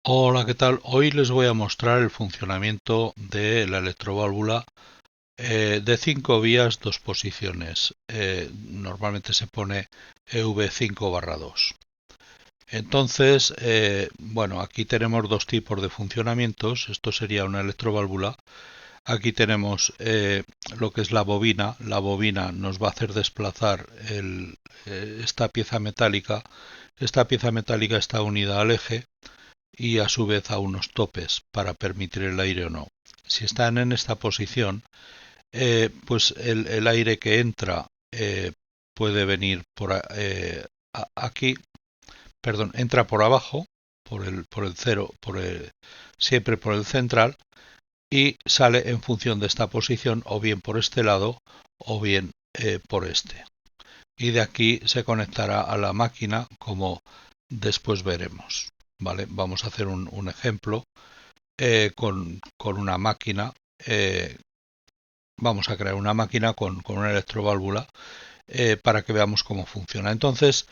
Hola, ¿qué tal? Hoy les voy a mostrar el funcionamiento de la electroválvula de 5 vías, 2 posiciones. Normalmente se pone EV5/2. Entonces, bueno, aquí tenemos dos tipos de funcionamientos. Esto sería una electroválvula. Aquí tenemos lo que es la bobina. La bobina nos va a hacer desplazar esta pieza metálica. Esta pieza metálica está unida al eje y a su vez a unos topes para permitir el aire o no. Si están en esta posición, pues el aire que entra puede venir aquí, perdón, entra por abajo, por el cero, siempre por el central, y sale en función de esta posición, o bien por este lado, o bien por este. Y de aquí se conectará a la máquina, como después veremos. Vale, vamos a hacer un ejemplo con una máquina. Vamos a crear una máquina con una electroválvula para que veamos cómo funciona. Entonces,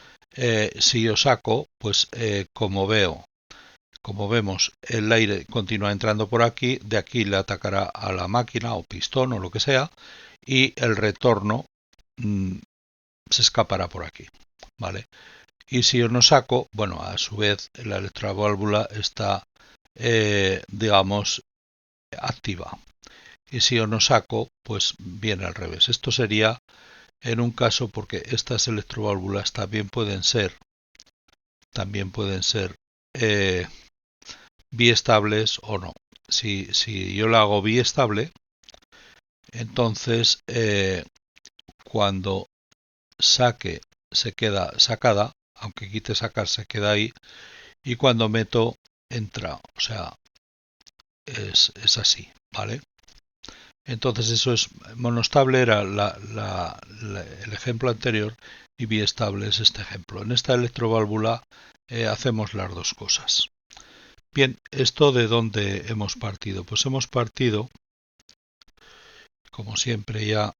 si yo saco, pues como vemos, el aire continúa entrando por aquí, de aquí le atacará a la máquina o pistón o lo que sea, y el retorno mmm, se escapará por aquí, ¿vale? Y si yo no saco, bueno, a su vez la electroválvula está, digamos, activa. Y si yo no saco, pues viene al revés. Esto sería en un caso porque estas electroválvulas también pueden ser eh, biestables o no. Si yo la hago biestable, entonces cuando saque se queda sacada, aunque quite sacar se queda ahí, y cuando meto entra, o sea, es así, ¿vale? Entonces eso es monostable era el ejemplo anterior y biestable es este ejemplo. En esta electroválvula hacemos las dos cosas. Bien, ¿esto de dónde hemos partido? Pues hemos partido, como siempre ya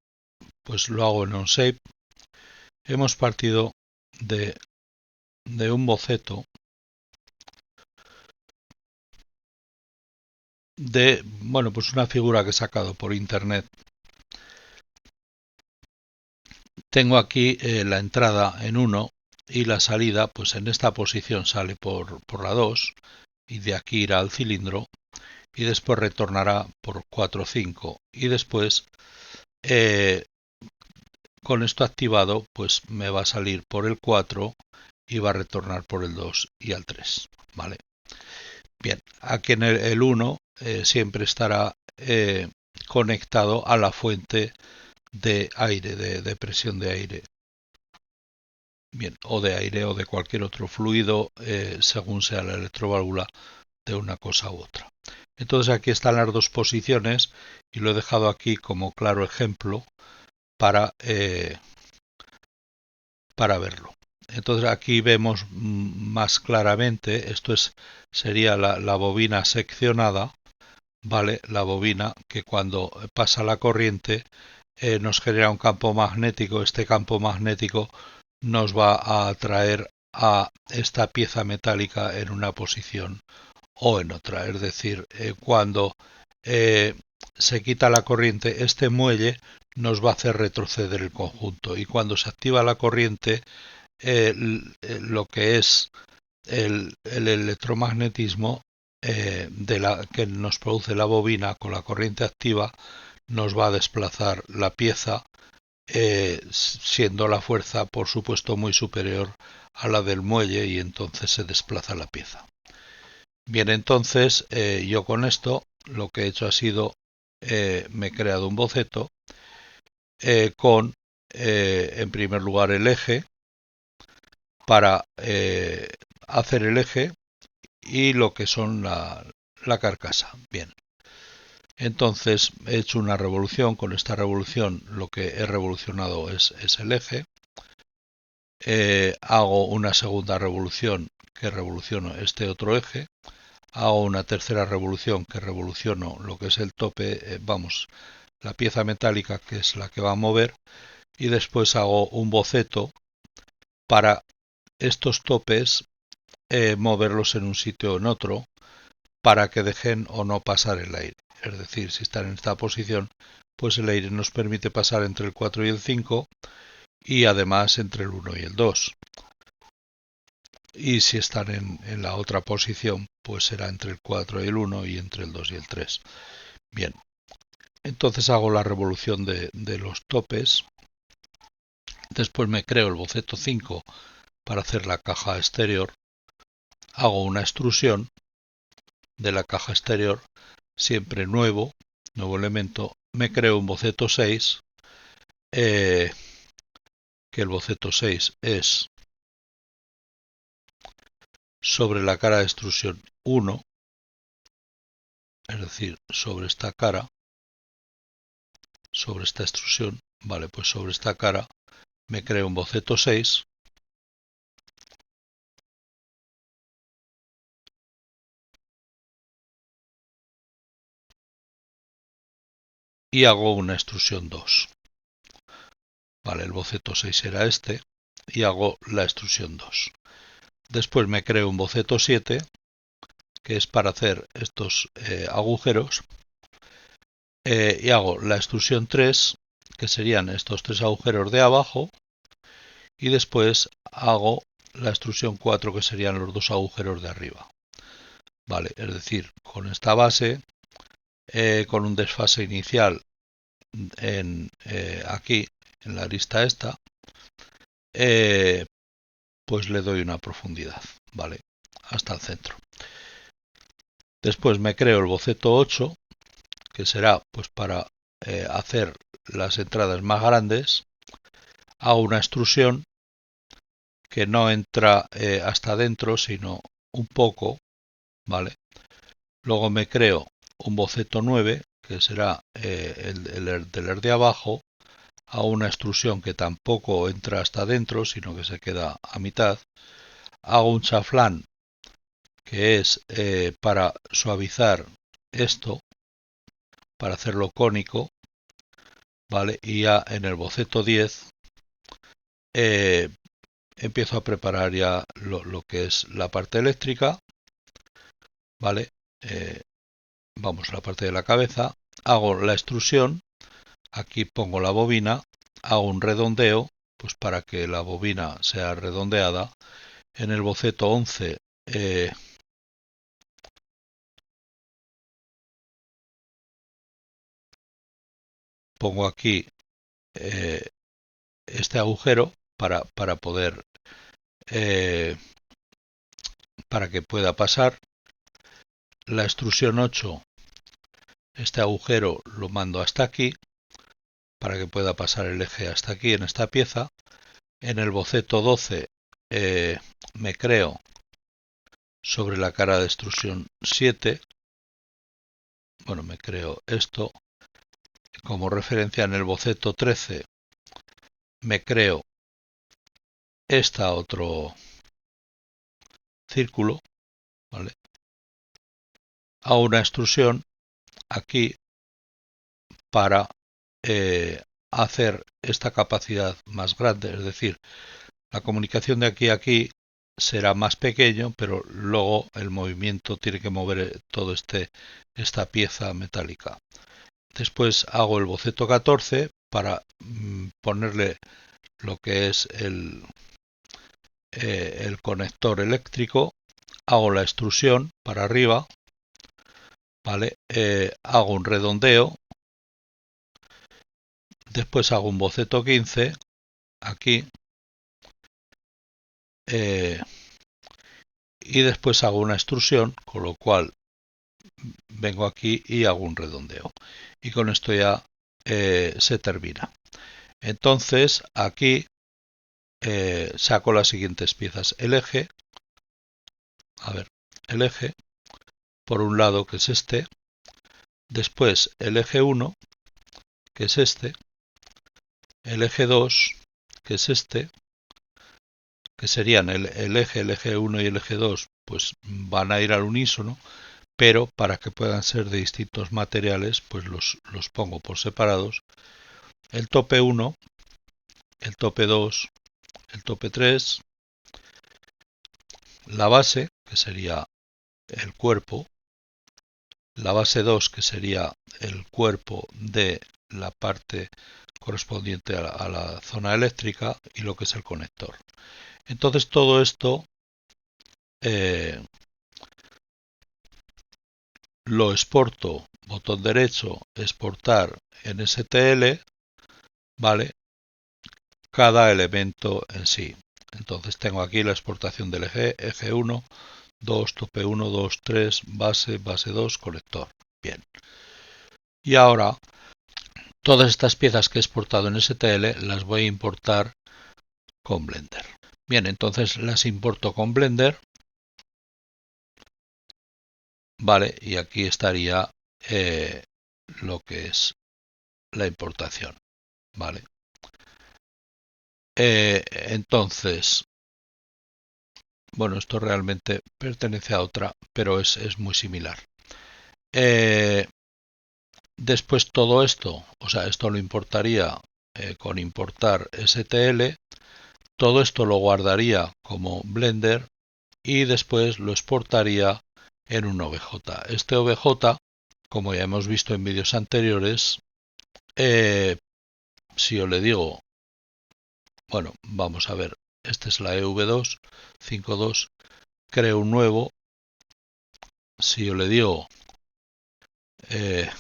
pues lo hago en OnShape, hemos partido de, de un boceto bueno, pues una figura que he sacado por internet. Tengo aquí la entrada en 1 y la salida, pues en esta posición sale por la 2 y de aquí irá al cilindro y después retornará por 4 o 5 y después eh, con esto activado pues me va a salir por el 4 y va a retornar por el 2 y al 3, ¿vale? Bien, aquí en el 1 siempre estará conectado a la fuente de aire, de presión de aire. Bien, o de aire o de cualquier otro fluido según sea la electroválvula de una cosa u otra. Entonces aquí están las dos posiciones y lo he dejado aquí como claro ejemplo para, para verlo. Entonces aquí vemos más claramente, sería la bobina seccionada, ¿vale? La bobina que cuando pasa la corriente nos genera un campo magnético. Este campo magnético nos va a atraer a esta pieza metálica en una posición o en otra. Es decir, cuando eh, se quita la corriente, este muelle nos va a hacer retroceder el conjunto y cuando se activa la corriente, lo que es el electromagnetismo que nos produce la bobina con la corriente activa nos va a desplazar la pieza, siendo la fuerza por supuesto muy superior a la del muelle y entonces se desplaza la pieza. Bien, entonces yo con esto lo que he hecho ha sido, me he creado un boceto con en primer lugar el eje para hacer el eje y lo que son la carcasa. Bien, entonces he hecho una revolución. Con esta revolución lo que he revolucionado es el eje. Hago una segunda revolución que revoluciono este otro eje. Hago una tercera revolución que revoluciono lo que es el tope, vamos, la pieza metálica que es la que va a mover, y después hago un boceto para estos topes moverlos en un sitio o en otro, para que dejen o no pasar el aire. Es decir, si están en esta posición, pues el aire nos permite pasar entre el 4 y el 5 y además entre el 1 y el 2. Y si están en la otra posición, pues será entre el 4 y el 1 y entre el 2 y el 3. Bien, entonces hago la revolución de los topes. Después me creo el boceto 5 para hacer la caja exterior. Hago una extrusión de la caja exterior, siempre nuevo elemento. Me creo un boceto 6, que el boceto 6 es sobre la cara de extrusión 1, es decir, sobre esta cara, sobre esta extrusión. Vale, pues sobre esta cara me creo un boceto 6 y hago una extrusión 2. Vale, el boceto 6 será este y hago la extrusión 2. Después me creo un boceto 7, que es para hacer estos agujeros, y hago la extrusión 3, que serían estos 3 agujeros de abajo, y después hago la extrusión 4, que serían los 2 agujeros de arriba. Vale, es decir, con esta base, con un desfase inicial aquí, en la arista esta, pues le doy una profundidad, ¿vale? Hasta el centro. Después me creo el boceto 8, que será pues para hacer las entradas más grandes. Hago una extrusión que no entra hasta adentro, sino un poco, ¿vale? Luego me creo un boceto 9, que será el del de abajo. Hago una extrusión que tampoco entra hasta adentro, sino que se queda a mitad. Hago un chaflán, que es para suavizar esto, para hacerlo cónico, ¿vale? Y ya en el boceto 10 empiezo a preparar ya lo que es la parte eléctrica, ¿vale? Vamos, la parte de la cabeza. Hago la extrusión, aquí pongo la bobina, hago un redondeo, pues para que la bobina sea redondeada. En el boceto 11 pongo aquí este agujero para poder para que pueda pasar. La extrusión 8, este agujero lo mando hasta aquí para que pueda pasar el eje hasta aquí en esta pieza. En el boceto 12 me creo sobre la cara de extrusión 7, bueno, me creo esto. Como referencia en el boceto 13 me creo otro círculo, ¿vale? Hago una extrusión aquí para hacer esta capacidad más grande, es decir, la comunicación de aquí a aquí será más pequeño, pero luego el movimiento tiene que mover todo esta pieza metálica. Después hago el boceto 14 para ponerle lo que es el conector eléctrico. Hago la extrusión para arriba, ¿vale? Hago un redondeo. Después hago un boceto 15 aquí, y después hago una extrusión, con lo cual vengo aquí y hago un redondeo. Y con esto ya se termina. Entonces aquí saco las siguientes piezas. El eje, a ver, el eje, por un lado, que es este. Después el eje 1, que es este. El eje 2, que es este, que serían el eje 1 y el eje 2, pues van a ir al unísono, pero para que puedan ser de distintos materiales, pues los pongo por separados. El tope 1, el tope 2, el tope 3, la base, que sería el cuerpo, la base 2, que sería el cuerpo de la parte correspondiente a la zona eléctrica, y lo que es el conector. Entonces todo esto lo exporto, botón derecho, exportar en STL, ¿vale? Cada elemento en sí. Entonces tengo aquí la exportación del eje 1, 2, tope 1, 2, 3, base, base 2, conector. Bien. Y ahora, todas estas piezas que he exportado en STL las voy a importar con Blender. Bien, entonces las importo con Blender, ¿vale? Y aquí estaría lo que es la importación, ¿vale? Entonces, bueno, esto realmente pertenece a otra, pero es muy similar. Después todo esto, o sea, esto lo importaría con importar STL, todo esto lo guardaría como Blender y después lo exportaría en un OBJ. Este OBJ, como ya hemos visto en vídeos anteriores, si yo le digo, bueno, vamos a ver, esta es la EV2, 5.2, creo un nuevo, si yo le digo eh,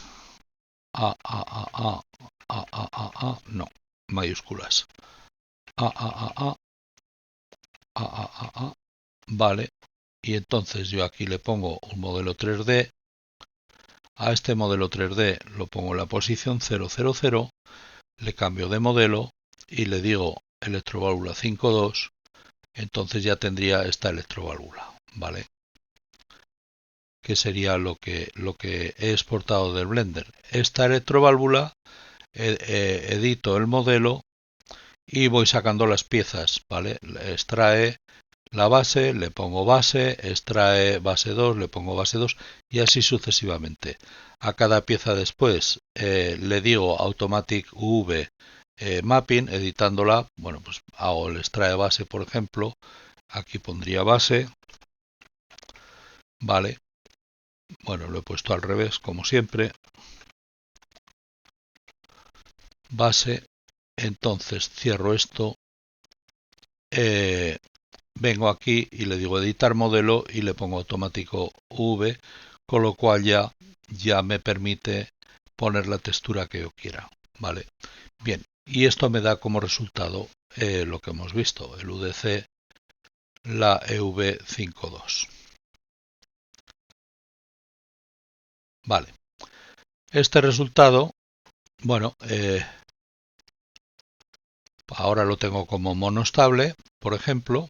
no, mayúsculas, vale, y entonces yo aquí le pongo un modelo 3D, a este modelo 3D lo pongo en la posición 000, le cambio de modelo y le digo electroválvula 5.2, entonces ya tendría esta electroválvula, ¿vale? Que sería lo que he exportado del Blender. Esta electroválvula, edito el modelo y voy sacando las piezas, ¿vale? Extrae la base, le pongo base, extrae base 2, le pongo base 2 y así sucesivamente. A cada pieza después le digo Automatic UV Mapping, editándola, bueno, pues hago el extrae base, por ejemplo, aquí pondría base, vale, bueno, lo he puesto al revés, como siempre, base, entonces cierro esto, vengo aquí y le digo editar modelo y le pongo automático V, con lo cual ya me permite poner la textura que yo quiera, ¿vale? Bien, y esto me da como resultado lo que hemos visto, el UDC, la EV52. Vale, este resultado, bueno, ahora lo tengo como monostable, por ejemplo.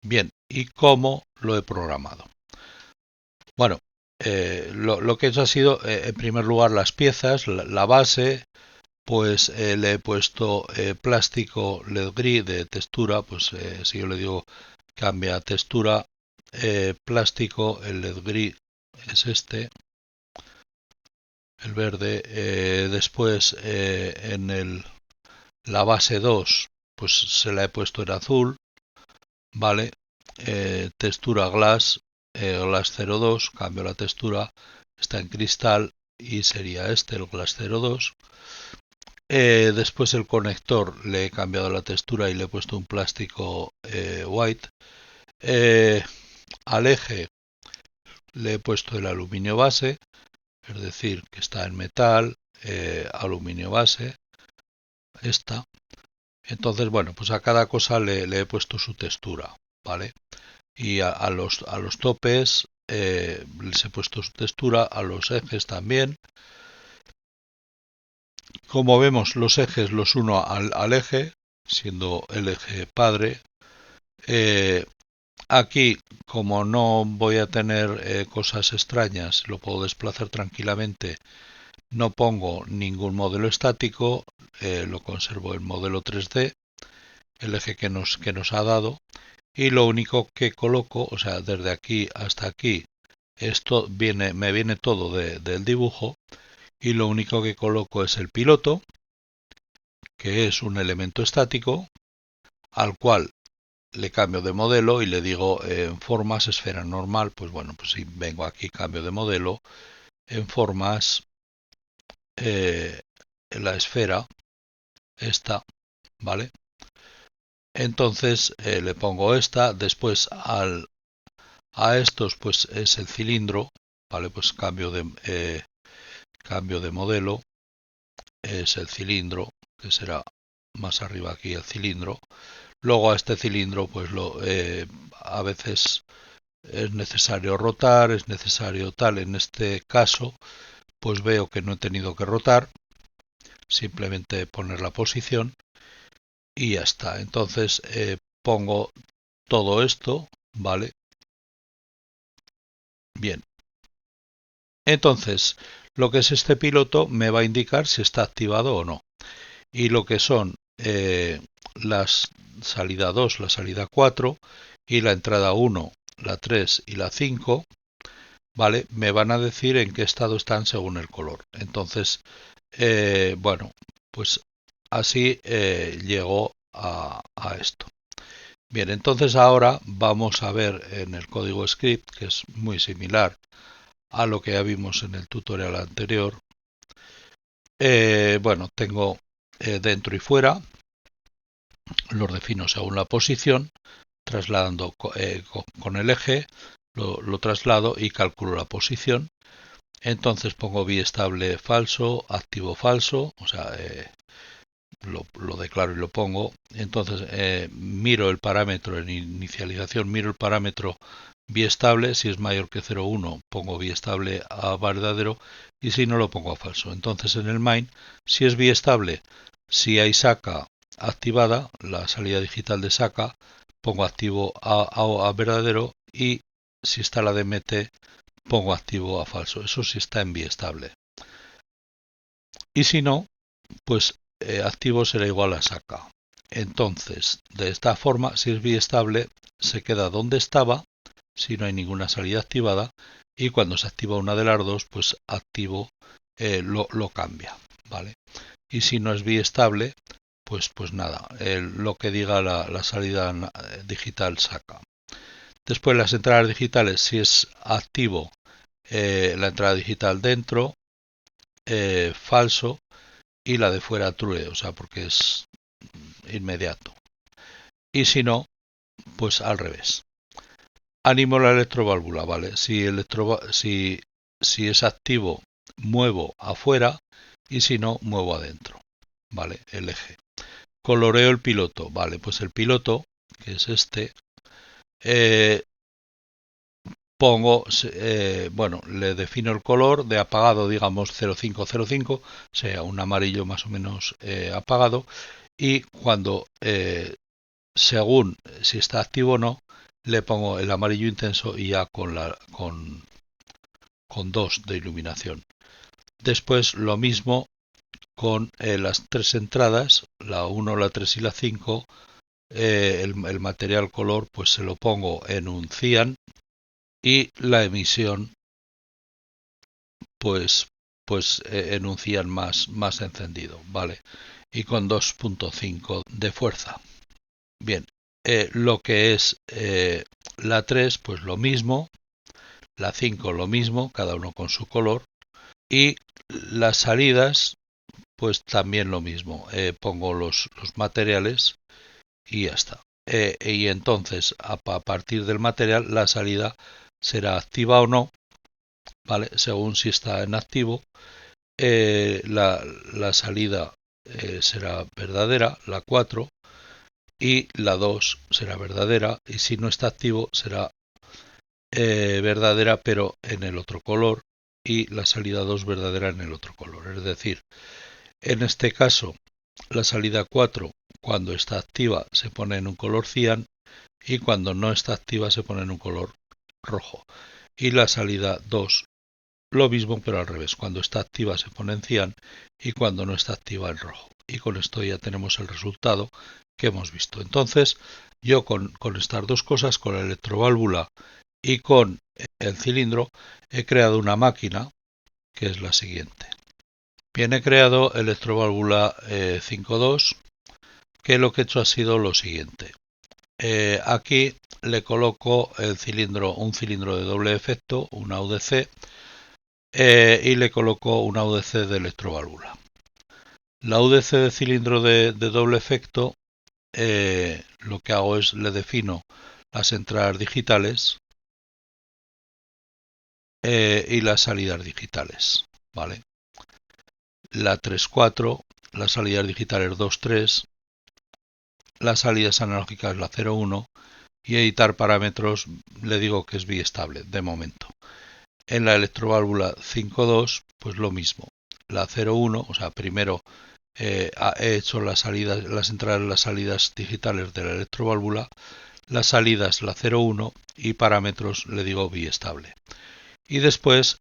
Bien, ¿y cómo lo he programado? Bueno, lo que he hecho ha sido, en primer lugar, las piezas, la base, pues le he puesto plástico LED gris de textura, pues si yo le digo cambia textura, plástico, el LED gris es este, el verde, después en la base 2, pues se la he puesto en azul, ¿vale? Textura glass, glass 02, cambio la textura, está en cristal y sería este, el glass 02. Después el conector le he cambiado la textura y le he puesto un plástico white. Al eje le he puesto el aluminio base, es decir, que está en metal, aluminio base, esta. Entonces, bueno, pues a cada cosa le he puesto su textura, ¿vale? Y a los topes les he puesto su textura, a los ejes también. Como vemos, los ejes los uno al eje, siendo el eje padre. Aquí, como no voy a tener cosas extrañas, lo puedo desplazar tranquilamente. No pongo ningún modelo estático, lo conservo en modelo 3D, el eje que nos ha dado. Y lo único que coloco, o sea, desde aquí hasta aquí, esto me viene todo del dibujo. Y lo único que coloco es el piloto, que es un elemento estático, al cual le cambio de modelo y le digo en formas esfera normal, pues bueno, pues si vengo aquí cambio de modelo en formas la esfera esta, ¿vale? Entonces le pongo esta, después a estos pues es el cilindro, ¿vale? Pues cambio de modelo, es el cilindro, que será más arriba aquí el cilindro. Luego a este cilindro pues a veces es necesario rotar, es necesario tal. En este caso pues veo que no he tenido que rotar, simplemente poner la posición y ya está. Entonces pongo todo esto, ¿vale? Bien. Entonces, lo que es este piloto me va a indicar si está activado o no. Y lo que son las salida 2, la salida 4 y la entrada 1, la 3 y la 5, ¿vale? Me van a decir en qué estado están según el color. Entonces, bueno, pues así llego a esto. Bien, entonces ahora vamos a ver en el código script, que es muy similar a lo que ya vimos en el tutorial anterior. Bueno, tengo dentro y fuera, los defino según la posición, trasladando con el eje, lo traslado y calculo la posición. Entonces pongo biestable falso, activo falso, o sea, lo declaro y lo pongo. Entonces miro el parámetro en inicialización, miro el parámetro biestable, si es mayor que 0,1 pongo biestable a verdadero y si no lo pongo a falso. Entonces en el main, si es biestable, si hay saca activada, la salida digital de saca, pongo activo a verdadero y si está la DMT, pongo activo a falso. Eso sí está en biestable. Y si no, pues activo será igual a saca. Entonces, de esta forma, si es biestable, se queda donde estaba, si no hay ninguna salida activada, y cuando se activa una de las dos, pues activo lo cambia, ¿vale? Y si no es biestable, pues nada, lo que diga la salida digital saca. Después las entradas digitales, si es activo, la entrada digital dentro, falso, y la de fuera true, o sea, porque es inmediato. Y si no, pues al revés. Animo la electroválvula, ¿vale? Si es activo, muevo afuera y si no, muevo adentro, ¿vale? El eje. Coloreo el piloto, ¿vale? Pues el piloto, que es este, eh, pongo, bueno, le defino el color de apagado, digamos 0505, sea un amarillo más o menos apagado, y cuando según si está activo o no, le pongo el amarillo intenso y ya con 2 de iluminación. Después lo mismo con las tres entradas, la 1, la 3 y la 5, el material color pues se lo pongo en un cian y la emisión pues, en un cian más encendido, ¿vale? Y con 2.5 de fuerza. Bien, lo que es la 3, pues lo mismo, la 5 lo mismo, cada uno con su color, y las salidas, pues también lo mismo, pongo los materiales y ya está. Y entonces, a partir del material, la salida será activa o no, ¿vale? Según si está en activo, la salida será verdadera, la 4, y la 2 será verdadera, y si no está activo será verdadera pero en el otro color, y la salida 2 verdadera en el otro color. Es decir, en este caso, la salida 4 cuando está activa se pone en un color cian y cuando no está activa se pone en un color rojo. Y la salida 2 lo mismo pero al revés, cuando está activa se pone en cian y cuando no está activa en rojo. Y con esto ya tenemos el resultado que hemos visto. Entonces, yo con estas dos cosas, con la electroválvula y con el cilindro, he creado una máquina que es la siguiente. Bien, he creado electroválvula 5.2, que lo que he hecho ha sido lo siguiente. Aquí le coloco un cilindro de doble efecto, una UDC, y le coloco una UDC de electroválvula. La UDC de cilindro de doble efecto, lo que hago es le defino las entradas digitales y las salidas digitales, ¿vale? La 3.4, las salidas digitales 2.3, las salidas analógicas la 0.1 y editar parámetros le digo que es biestable de momento. En la electroválvula 5.2 pues lo mismo, la 0.1, o sea, primero he hecho las entradas, las salidas digitales de la electroválvula, las salidas la 0.1 y parámetros le digo biestable. Y después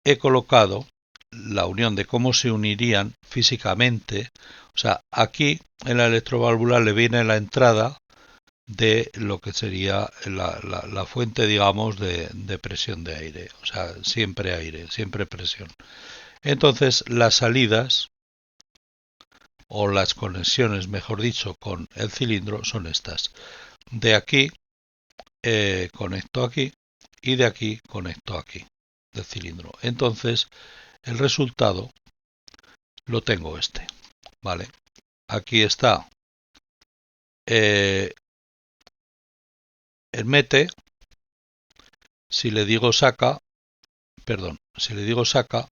he colocado la unión de cómo se unirían físicamente, o sea, aquí en la electroválvula le viene la entrada de lo que sería la fuente, digamos, de presión de aire, o sea, siempre aire, siempre presión. Entonces, las salidas, o las conexiones, mejor dicho, con el cilindro son estas. De aquí conecto aquí y de aquí conecto aquí, del cilindro. Entonces, el resultado lo tengo este, ¿vale? Aquí está el mete, si le digo saca, perdón, si le digo saca,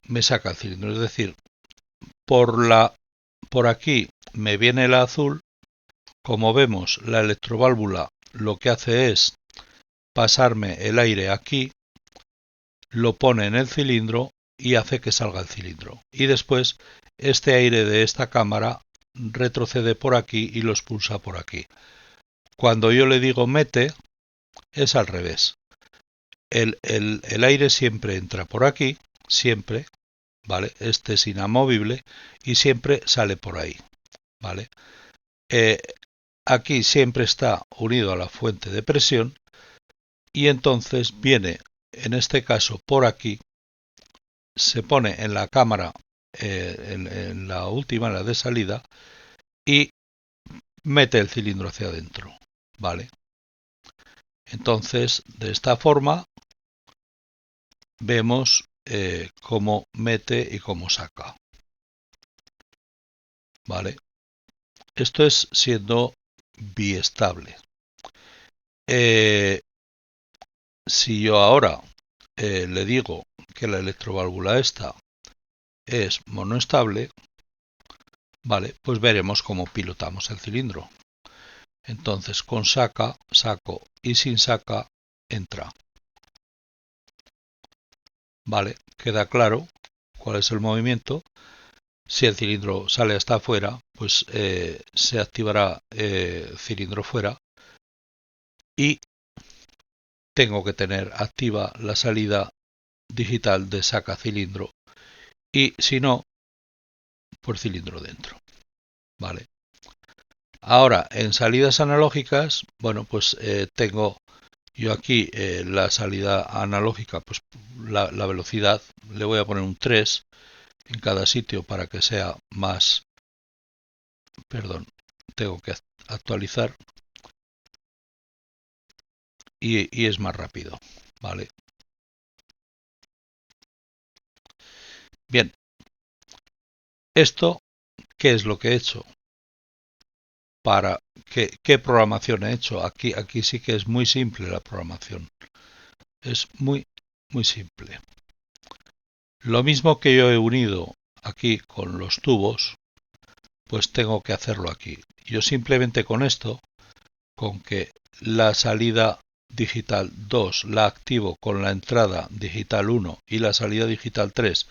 me saca el cilindro, es decir, por aquí me viene la azul, como vemos la electroválvula lo que hace es pasarme el aire aquí, lo pone en el cilindro y hace que salga el cilindro. Y después este aire de esta cámara retrocede por aquí y lo expulsa por aquí. Cuando yo le digo mete, es al revés. El aire siempre entra por aquí, siempre, ¿vale? Este es inamovible y siempre sale por ahí, ¿vale? Aquí siempre está unido a la fuente de presión y entonces viene, en este caso por aquí, se pone en la cámara, en la última, en la de salida, y mete el cilindro hacia adentro, ¿vale? Entonces, de esta forma, vemos cómo mete y cómo saca, ¿vale? Esto es siendo biestable. Si yo ahora le digo que la electroválvula esta es monoestable, vale, pues veremos cómo pilotamos el cilindro. Entonces con saca, saco y sin saca, entra. Vale, queda claro cuál es el movimiento. Si el cilindro sale hasta afuera, pues se activará cilindro fuera y tengo que tener activa la salida digital de saca cilindro y si no, pues cilindro dentro. Vale. Ahora, en salidas analógicas, bueno, pues tengo yo aquí la salida analógica, pues la velocidad, le voy a poner un 3 en cada sitio para que sea más, perdón, tengo que actualizar y es más rápido, ¿vale? Bien, esto, ¿qué es lo que he hecho? Para ¿qué programación he hecho? Aquí sí que es muy simple la programación. Es muy simple. Lo mismo que yo he unido aquí con los tubos, pues tengo que hacerlo aquí. Yo simplemente con esto, con que la salida digital 2 la activo con la entrada digital 1 y la salida digital 3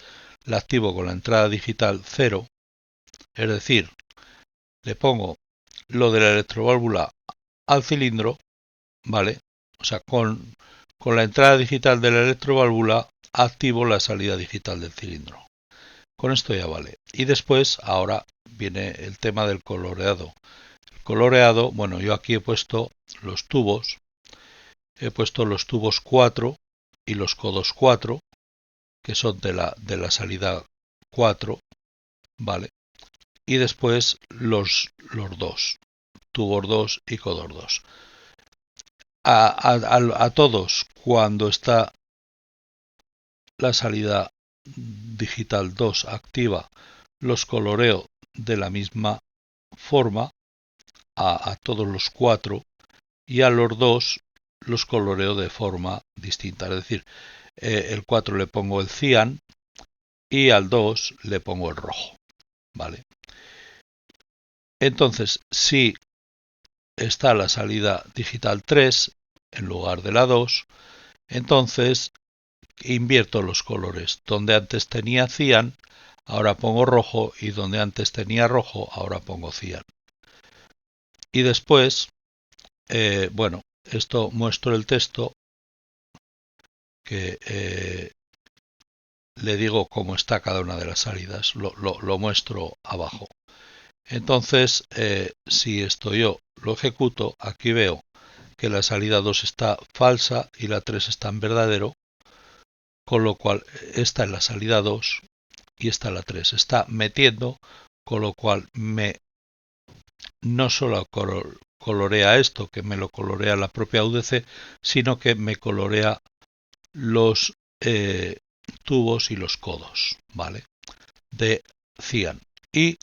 la activo con la entrada digital 0, es decir, le pongo lo de la electroválvula al cilindro, ¿vale? O sea, con la entrada digital de la electroválvula activo la salida digital del cilindro. Con esto ya vale. Y después, ahora viene el tema del coloreado. El coloreado, bueno, yo aquí he puesto los tubos 4 y los codos 4, que son de la salida 4, ¿vale? Y después los dos, tubos 2 y codos 2. A todos, cuando está la salida digital 2 activa, los coloreo de la misma forma a todos los 4 y a los 2 los coloreo de forma distinta. Es decir, el 4 le pongo el cian y al 2 le pongo el rojo. ¿Vale? Entonces, si está la salida digital 3 en lugar de la 2, entonces invierto los colores. Donde antes tenía cian, ahora pongo rojo, y donde antes tenía rojo, ahora pongo cian. Y después, bueno, esto muestro el texto que le digo cómo está cada una de las salidas, lo muestro abajo. Entonces, si esto yo lo ejecuto, aquí veo que la salida 2 está falsa y la 3 está en verdadero, con lo cual esta es la salida 2 y esta es la 3. Está metiendo, con lo cual no solo colorea esto, que me lo colorea la propia UDC, sino que me colorea los tubos y los codos, ¿vale? De cian. Y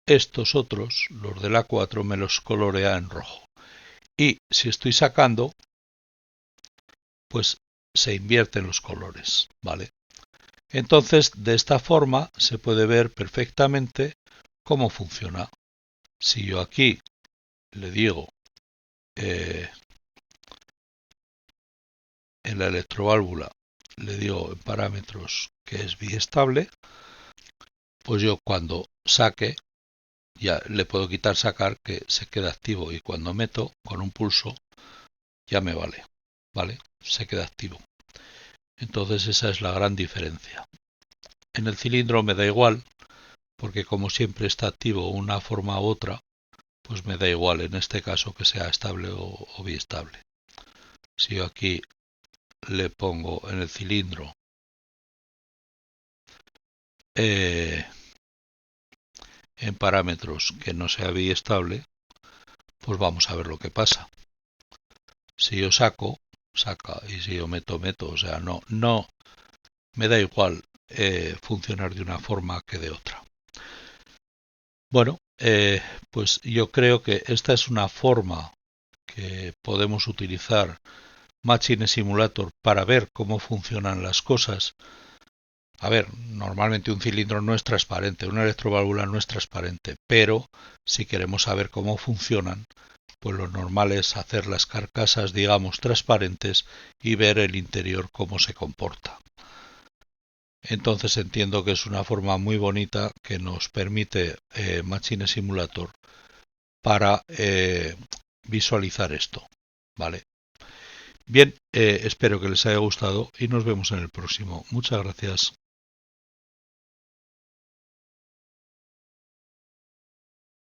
estos otros, los de la 4, me los colorea en rojo. Y si estoy sacando, pues se invierten los colores, ¿vale? Entonces, de esta forma se puede ver perfectamente cómo funciona. Si yo aquí le digo en la electroválvula, le digo en parámetros que es biestable, pues yo cuando saque, ya le puedo quitar sacar, que se queda activo, y cuando meto con un pulso ya me vale, ¿vale? Se queda activo. Entonces esa es la gran diferencia. En el cilindro me da igual, porque como siempre está activo una forma u otra, pues me da igual en este caso que sea estable o biestable. Si yo aquí le pongo en el cilindro en parámetros que no sea biestable, pues vamos a ver lo que pasa. Si yo saco, saca, y si yo meto, meto. O sea, no me da igual funcionar de una forma que de otra. Bueno, pues yo creo que esta es una forma que podemos utilizar Machine Simulator para ver cómo funcionan las cosas. A ver, normalmente un cilindro no es transparente, una electroválvula no es transparente, pero si queremos saber cómo funcionan, pues lo normal es hacer las carcasas, digamos, transparentes y ver el interior cómo se comporta. Entonces entiendo que es una forma muy bonita que nos permite Machine Simulator para visualizar esto, ¿vale? Bien, espero que les haya gustado y nos vemos en el próximo. Muchas gracias.